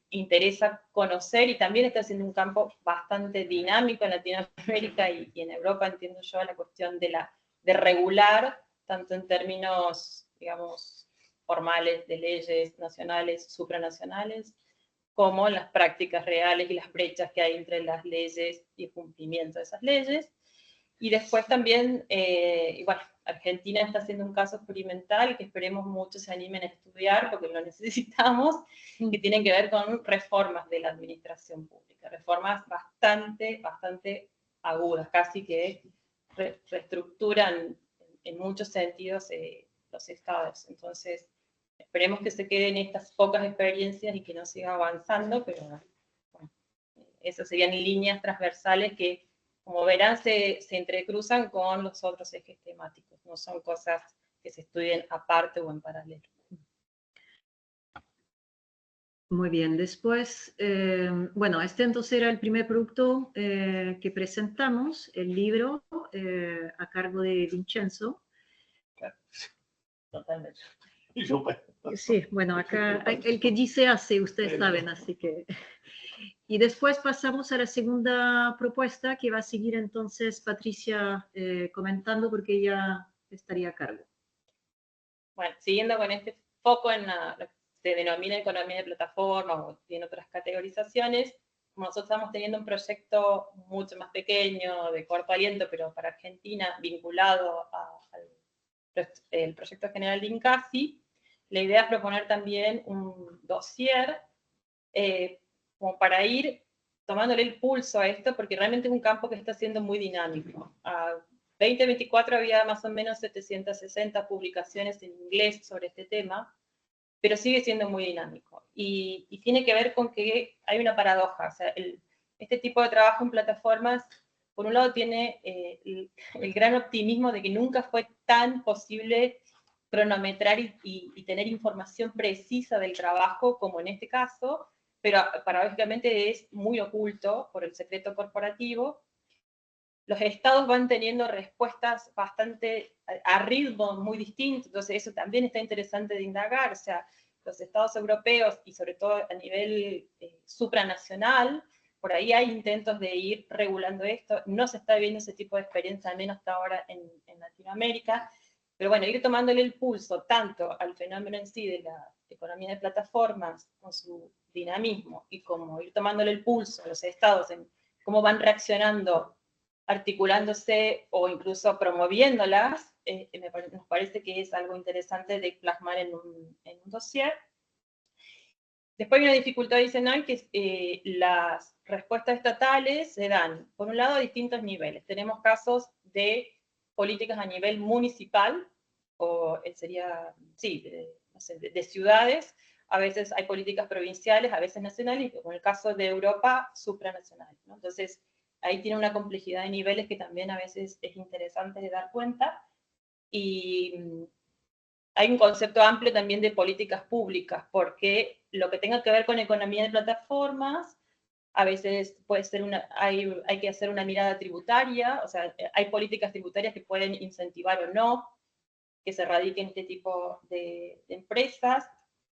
Interesa conocer, y también está siendo un campo bastante dinámico en Latinoamérica y en Europa, entiendo yo, la cuestión de regular, tanto en términos, digamos, formales de leyes nacionales, supranacionales, como las prácticas reales y las brechas que hay entre las leyes y el cumplimiento de esas leyes. Y después también, bueno, Argentina está haciendo un caso experimental que esperemos muchos se animen a estudiar porque lo necesitamos, que tienen que ver con reformas de la administración pública, reformas bastante agudas, casi que reestructuran en muchos sentidos los estados. Entonces, esperemos que se queden estas pocas experiencias y que no siga avanzando, pero bueno, esas serían líneas transversales que, como verán, se entrecruzan con los otros ejes temáticos, no son cosas que se estudien aparte o en paralelo. Muy bien, después, bueno, este entonces era el primer producto que presentamos, el libro a cargo de Vincenzo. Totalmente. Sí, bueno, acá el que dice hace, ustedes saben, así que... Y después pasamos a la segunda propuesta que va a seguir entonces Patricia comentando porque ella estaría a cargo. Bueno, siguiendo con este foco en lo que se denomina economía de plataforma o tiene otras categorizaciones, como nosotros estamos teniendo un proyecto mucho más pequeño, de corto aliento, pero para Argentina, vinculado al proyecto general de INCASI, la idea es proponer también un dossier como para ir tomándole el pulso a esto, porque realmente es un campo que está siendo muy dinámico. A 2024 había más o menos 760 publicaciones en inglés sobre este tema, pero sigue siendo muy dinámico. Y tiene que ver con que hay una paradoja. O sea, este tipo de trabajo en plataformas, por un lado, tiene el gran optimismo de que nunca fue tan posible cronometrar y tener información precisa del trabajo como en este caso, pero paradójicamente es muy oculto por el secreto corporativo. Los estados van teniendo respuestas bastante a ritmos muy distintos, entonces eso también está interesante de indagar. O sea, los estados europeos y sobre todo a nivel supranacional, por ahí hay intentos de ir regulando esto, no se está viendo ese tipo de experiencia, al menos hasta ahora en Latinoamérica, pero bueno, ir tomándole el pulso tanto al fenómeno en sí de la economía de plataformas, con su dinamismo, y como ir tomándole el pulso a los estados en cómo van reaccionando, articulándose o incluso promoviéndolas, nos parece que es algo interesante de plasmar en un dossier. Después hay una dificultad adicional, que las respuestas estatales se dan, por un lado, a distintos niveles. Tenemos casos de políticas a nivel municipal, o sería, sí, no sé, de ciudades. A veces hay políticas provinciales, a veces nacionales, y como en el caso de Europa, supranacionales, ¿no? Entonces, ahí tiene una complejidad de niveles que también a veces es interesante de dar cuenta. Y hay un concepto amplio también de políticas públicas, porque lo que tenga que ver con economía de plataformas, a veces puede ser hay que hacer una mirada tributaria, o sea, hay políticas tributarias que pueden incentivar o no que se radiquen este tipo de empresas.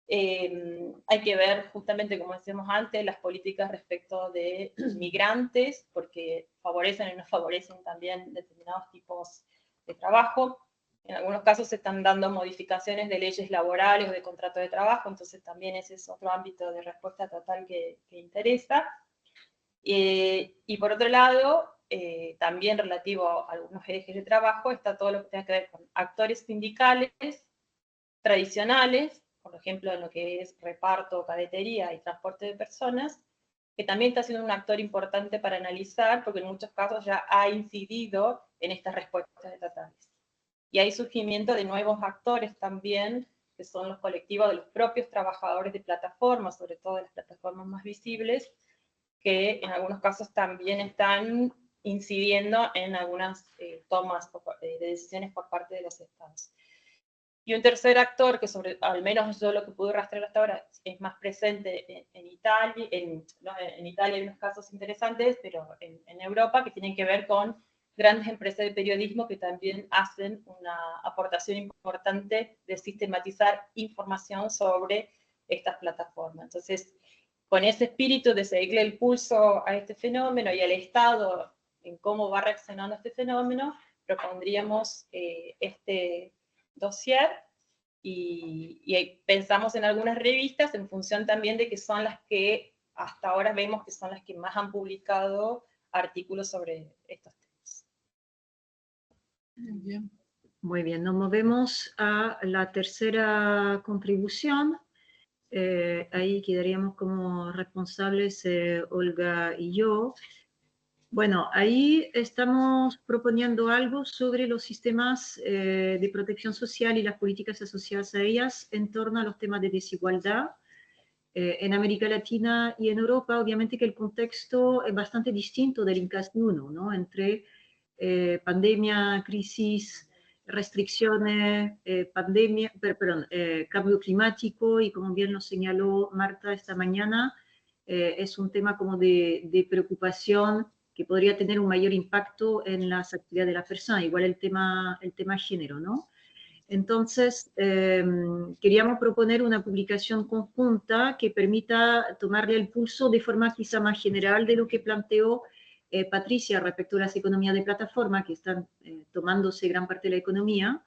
Hay que ver, justamente como decíamos antes, las políticas respecto de migrantes, porque favorecen y no favorecen también determinados tipos de trabajo. En algunos casos se están dando modificaciones de leyes laborales o de contrato de trabajo, entonces también ese es otro ámbito de respuesta estatal que interesa. Y por otro lado, también relativo a algunos ejes de trabajo, está todo lo que tiene que ver con actores sindicales tradicionales, por ejemplo, en lo que es reparto, cadetería y transporte de personas, que también está siendo un actor importante para analizar, porque en muchos casos ya ha incidido en estas respuestas estatales. Y hay surgimiento de nuevos actores también, que son los colectivos de los propios trabajadores de plataformas, sobre todo de las plataformas más visibles, que en algunos casos también están incidiendo en algunas tomas de decisiones por parte de los estados. Y un tercer actor, que al menos yo lo que pude rastrear hasta ahora, es más presente en Italia, en Italia hay unos casos interesantes, pero en Europa, que tienen que ver con grandes empresas de periodismo que también hacen una aportación importante de sistematizar información sobre estas plataformas. Entonces, con ese espíritu de seguirle el pulso a este fenómeno y al Estado en cómo va reaccionando a este fenómeno, propondríamos este dossier y pensamos en algunas revistas en función también de que son las que hasta ahora vemos que son las que más han publicado artículos sobre estos temas. Muy bien. Muy bien, nos movemos a la tercera contribución. Ahí quedaríamos como responsables Olga y yo. Bueno, ahí estamos proponiendo algo sobre los sistemas de protección social y las políticas asociadas a ellas en torno a los temas de desigualdad en América Latina y en Europa. Obviamente que el contexto es bastante distinto del INCAS 1, ¿no? Entre pandemia, crisis, restricciones, cambio climático, y como bien nos señaló Marta esta mañana, es un tema como de preocupación que podría tener un mayor impacto en las actividades de las personas, igual el tema género, ¿no? Entonces, queríamos proponer una publicación conjunta que permita tomarle el pulso de forma quizá más general de lo que planteó Patricia respecto a las economías de plataforma, que están tomándose gran parte de la economía,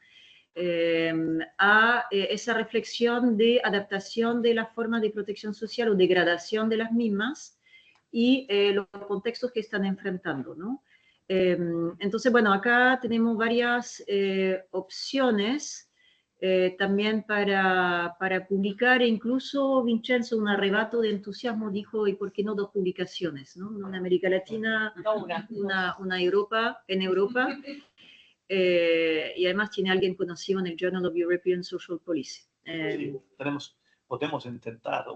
a esa reflexión de adaptación de las formas de protección social o degradación de las mismas y los contextos que están enfrentando, ¿no? Entonces, bueno, acá tenemos varias opciones también para publicar, e incluso Vincenzo, un arrebato de entusiasmo, dijo, ¿y por qué no 2 publicaciones? ¿No? Una en América Latina, una Europa, en Europa, y además tiene alguien conocido en el Journal of European Social Policy. Sí, podemos intentar,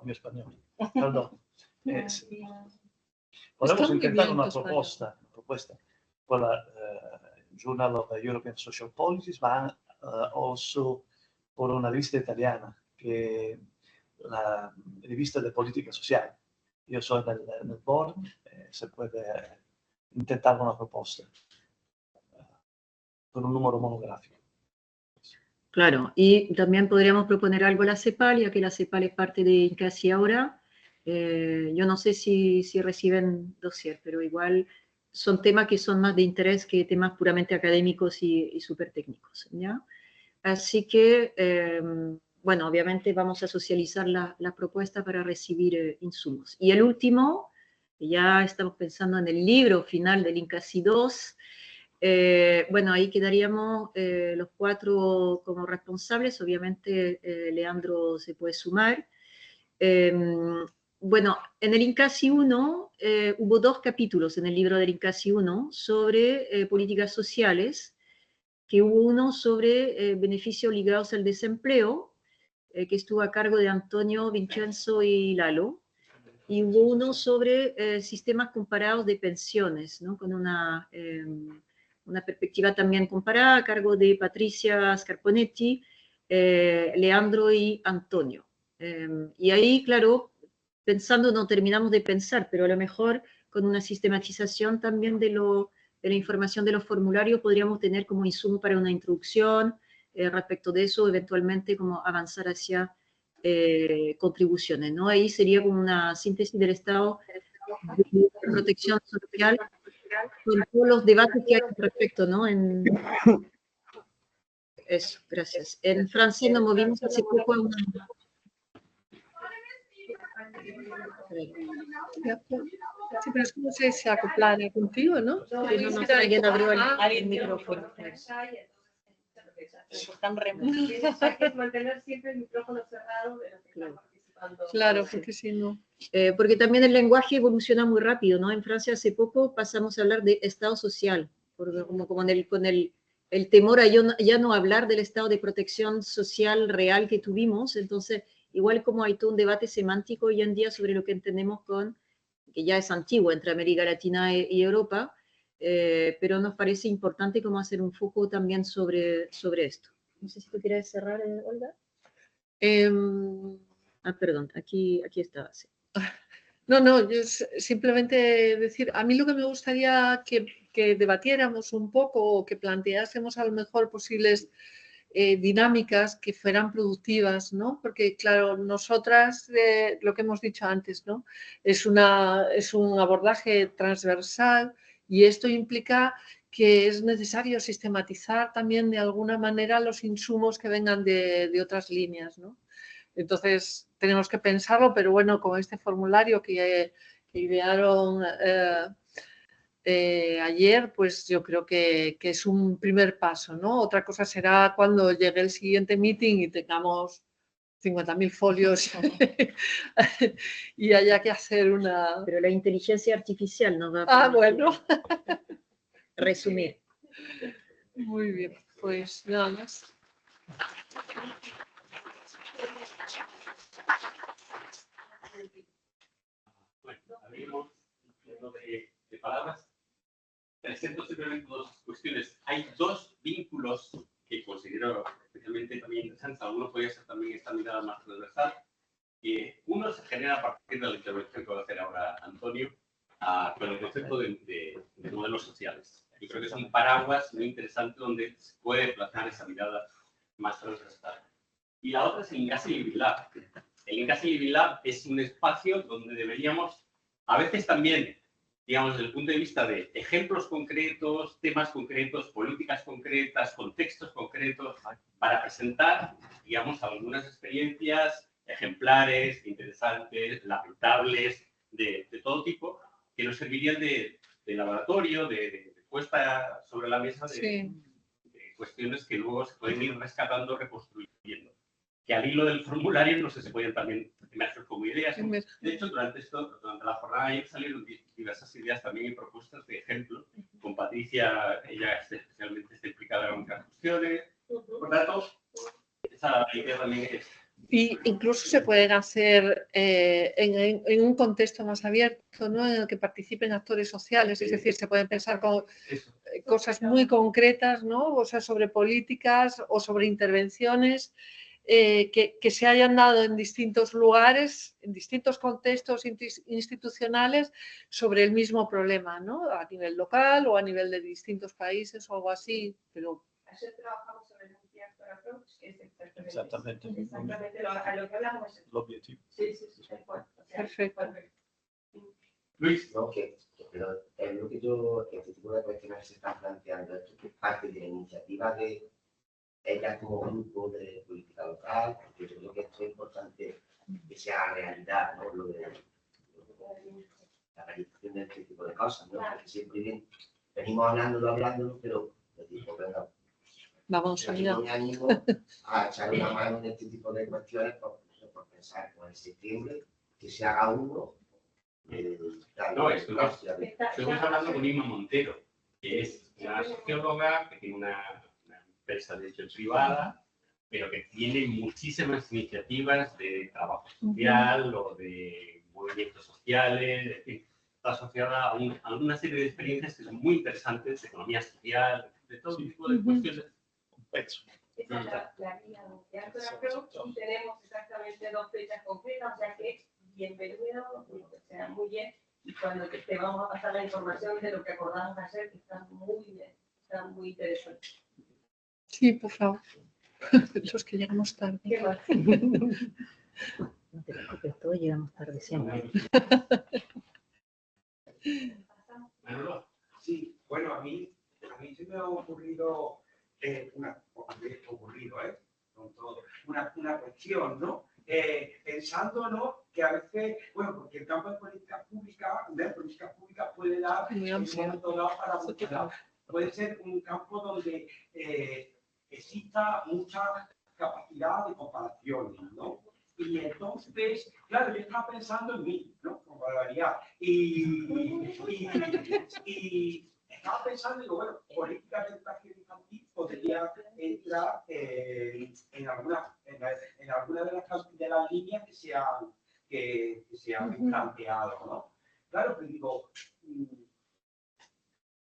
mi español, perdón. Podemos intentar una propuesta con la Journal of European Social Policies, ma also por una rivista italiana, che è la rivista de política social. Io sono nel board, se puede intentar una proposta con un número monográfico. Claro, y también podríamos proponer algo a la CEPAL, ya que la CEPAL es parte de INCASI ahora. Yo no sé si reciben dossier, pero igual son temas que son más de interés que temas puramente académicos y súper técnicos, ¿ya? Así que, bueno, obviamente vamos a socializar la propuesta para recibir insumos. Y el último, ya estamos pensando en el libro final del INCASI 2, bueno, ahí quedaríamos los 4 como responsables, obviamente Leandro se puede sumar. Bueno, en el INCASI 1 hubo 2 capítulos en el libro del INCASI 1 sobre políticas sociales, que hubo uno sobre beneficios ligados al desempleo, que estuvo a cargo de Antonio, Vincenzo y Lalo, y hubo uno sobre sistemas comparados de pensiones, ¿no? Con una perspectiva también comparada a cargo de Patricia Scarponetti, Leandro y Antonio. Y ahí, claro, pensando no terminamos de pensar, pero a lo mejor con una sistematización también de la información de los formularios podríamos tener como insumo para una introducción respecto de eso, eventualmente como avanzar hacia contribuciones, ¿no? Ahí sería como una síntesis del estado de protección social con todos los debates que hay al respecto, ¿no? Eso, gracias. En francés nos movimos hace poco a una... Sí, pero es como si se acoplara contigo, ¿no? Alguien abrió el micrófono. Están remotos. Hay que mantener siempre el micrófono cerrado de los que están participando. Claro, porque si no... porque también el lenguaje evoluciona muy rápido, ¿no? En Francia hace poco pasamos a hablar de Estado social, porque como con el temor a ya no hablar del estado de protección social real que tuvimos, entonces igual como hay todo un debate semántico hoy en día sobre lo que entendemos que ya es antiguo entre América Latina y Europa, pero nos parece importante como hacer un foco también sobre esto. No sé si tú quieres cerrar, Olga. Perdón, aquí estaba. Sí. No, yo simplemente decir, a mí lo que me gustaría que debatiéramos un poco o que planteásemos a lo mejor posibles dinámicas que fueran productivas, ¿no? Porque, claro, nosotras, lo que hemos dicho antes, ¿no? Es un abordaje transversal y esto implica que es necesario sistematizar también de alguna manera los insumos que vengan de otras líneas, ¿no? Entonces, tenemos que pensarlo, pero bueno, con este formulario que idearon ayer, pues yo creo que es un primer paso, ¿no? Otra cosa será cuando llegue el siguiente meeting y tengamos 50.000 folios y haya que hacer una... Pero la inteligencia artificial nos va a bueno. resumir. Muy bien, pues nada más. Bueno, abrimos de palabras. Presento simplemente 2 cuestiones. Hay 2 vínculos que considero especialmente también interesantes. Alguno podría ser también esta mirada más transversal. Uno se genera a partir de la intervención que va a hacer ahora Antonio con el concepto de modelos sociales. Yo creo que es un paraguas muy interesante donde se puede plasmar esa mirada más transversal. Y la otra es el INCASI Living Lab. El INCASI Living Lab es un espacio donde deberíamos, a veces también, digamos, desde el punto de vista de ejemplos concretos, temas concretos, políticas concretas, contextos concretos, para presentar, digamos, algunas experiencias ejemplares, interesantes, lamentables, de todo tipo, que nos servirían de laboratorio, de puesta sobre la mesa de cuestiones que luego se pueden ir rescatando, reconstruyendo. Que al hilo del formulario no sé si se pueden también emerger como ideas. De hecho, durante la jornada ayer salieron diversas ideas también y propuestas de ejemplo. Con Patricia, ella especialmente está implicada en otras cuestiones. Por tanto, esa idea también es... Y incluso se pueden hacer en un contexto más abierto, ¿no? En el que participen actores sociales, es decir, se pueden pensar con cosas muy concretas, ¿no? O sea, sobre políticas o sobre intervenciones que se hayan dado en distintos lugares, en distintos contextos institucionales sobre el mismo problema, ¿no? A nivel local o a nivel de distintos países o algo así, pero... Ayer trabajamos sobre el multi-actor approach, que es Exactamente. a lo que hablamos. El objetivo. Sí, tal cual. O sea, Perfecto. Luis. No, pero es lo que yo, este tipo de cuestiones se están planteando, esto que es parte de la iniciativa de ella como grupo de política local, porque yo creo que esto es importante que sea realidad, ¿no? Lo de la realización de este tipo de cosas, ¿no? Porque siempre venimos hablándolo, pero les digo, venga, vamos a yo me animo a echar una mano en este tipo de cuestiones por pensar con el septiembre que se haga uno. No, estuvimos hablando con Inma Montero, que es una socióloga que tiene una empresa de hecho privada, pero que tiene muchísimas iniciativas de trabajo social o de movimientos sociales, es decir, está asociada a una serie de experiencias que son muy interesantes, de economía social, de todo tipo de cuestiones. Eso. Esa es la guía de Actor Approach y tenemos exactamente 2 fechas concretas, o sea que bienvenido, o sea, muy bien, y cuando te vamos a pasar la información de lo que acordamos ayer, que está muy bien, está muy interesante. Sí, por favor. Los que llegamos tarde. ¿Qué más? No te preocupes, todos llegamos tarde siempre. Sí, bueno, a mí se me ha ocurrido una cuestión, ¿no? Pensando, ¿no? Que a veces, bueno, porque el campo de políticas públicas puede dar en un momento dado para muchos lados. Puede ser un campo donde exista mucha capacidad de comparaciones, ¿no? Y entonces, claro, yo estaba pensando en mí, ¿no? Como barbaridad. Y estaba pensando, digo, bueno, política de educación infantil podría entrar en alguna de las líneas que se han planteado, ¿no? Claro, pero digo,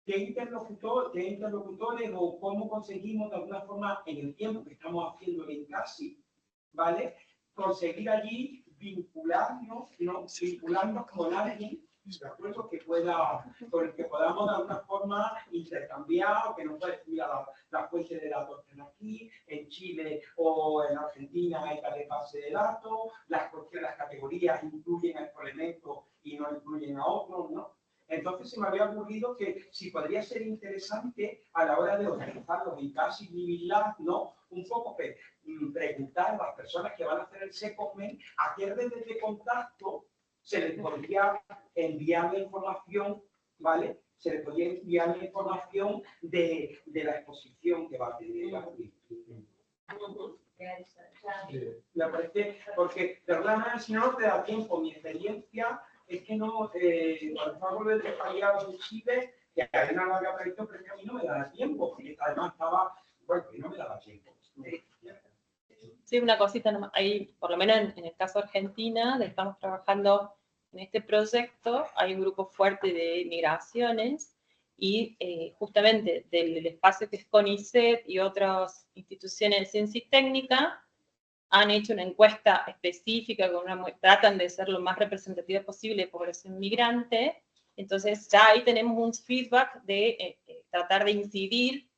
¿qué interlocutores o cómo conseguimos de alguna forma en el tiempo que estamos haciendo en casi, ¿vale? Conseguir allí vincularnos, ¿no? Vincularnos con alguien, ¿de acuerdo? Con el que podamos de alguna forma intercambiar, que nos pueda decir la fuente de datos que están aquí, en Chile o en Argentina hay tal base de datos, las categorías incluyen a estos elementos y no incluyen a otros, ¿no? Entonces se me había ocurrido que si podría ser interesante a la hora de organizarlos en casi Live, ¿no? Un poco preguntar a las personas que van a hacer el secondment a qué redes de contacto se les podría enviar la información, ¿vale? Se les podría enviar la información de la exposición que va a tener la me parece, porque de verdad, si no te da tiempo, mi experiencia es que no, cuando estaba volviendo de Payado en Chile, que hay una larga trayectoria, pero es que a mí no me daba tiempo, porque además estaba, bueno, que no me daba tiempo. Sí, una cosita nomás. Ahí, por lo menos en el caso de Argentina, estamos trabajando en este proyecto, hay un grupo fuerte de migraciones y justamente del espacio que es CONICET y otras instituciones de ciencia y técnica han hecho una encuesta específica, tratan de ser lo más representativa posible de población migrante. Entonces ya ahí tenemos un feedback de tratar de incidir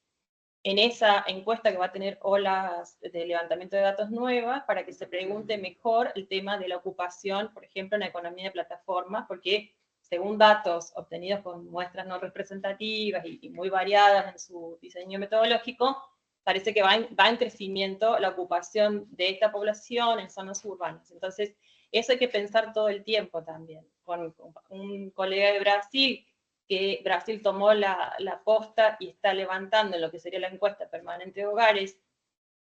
en esa encuesta que va a tener olas de levantamiento de datos nuevas para que se pregunte mejor el tema de la ocupación, por ejemplo, en la economía de plataformas, porque según datos obtenidos con muestras no representativas y muy variadas en su diseño metodológico, parece que va en crecimiento la ocupación de esta población en zonas urbanas. Entonces, eso hay que pensar todo el tiempo también. Con un colega de Brasil que Brasil tomó la posta y está levantando en lo que sería la encuesta permanente de hogares,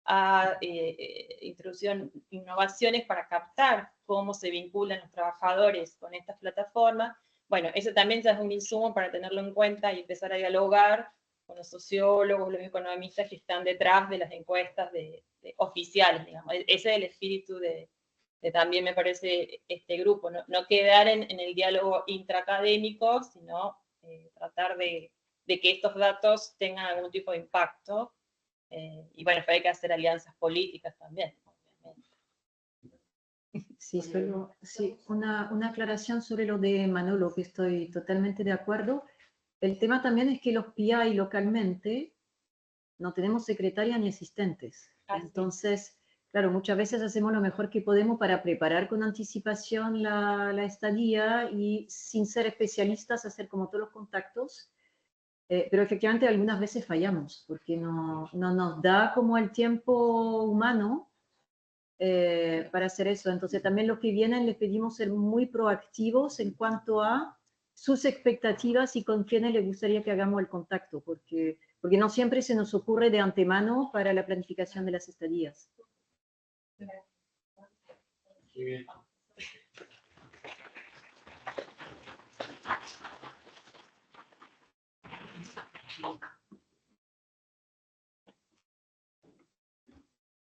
ha introducido innovaciones para captar cómo se vinculan los trabajadores con estas plataformas. Bueno, eso también ya es un insumo para tenerlo en cuenta y empezar a dialogar con los sociólogos, los economistas que están detrás de las encuestas oficiales, digamos. Ese es el espíritu de también, me parece, este grupo, no quedar en el diálogo intraacadémico, sino tratar de que estos datos tengan algún tipo de impacto. Y bueno, hay que hacer alianzas políticas también, obviamente. Sí, sí, una aclaración sobre lo de Manolo, que estoy totalmente de acuerdo. El tema también es que los PI localmente no tenemos secretaria ni asistentes. Entonces, claro, muchas veces hacemos lo mejor que podemos para preparar con anticipación la estadía y sin ser especialistas hacer como todos los contactos. Pero efectivamente algunas veces fallamos porque no nos da como el tiempo humano para hacer eso. Entonces también los que vienen les pedimos ser muy proactivos en cuanto a sus expectativas y con quiénes les gustaría que hagamos el contacto, porque no siempre se nos ocurre de antemano para la planificación de las estadías. Sí.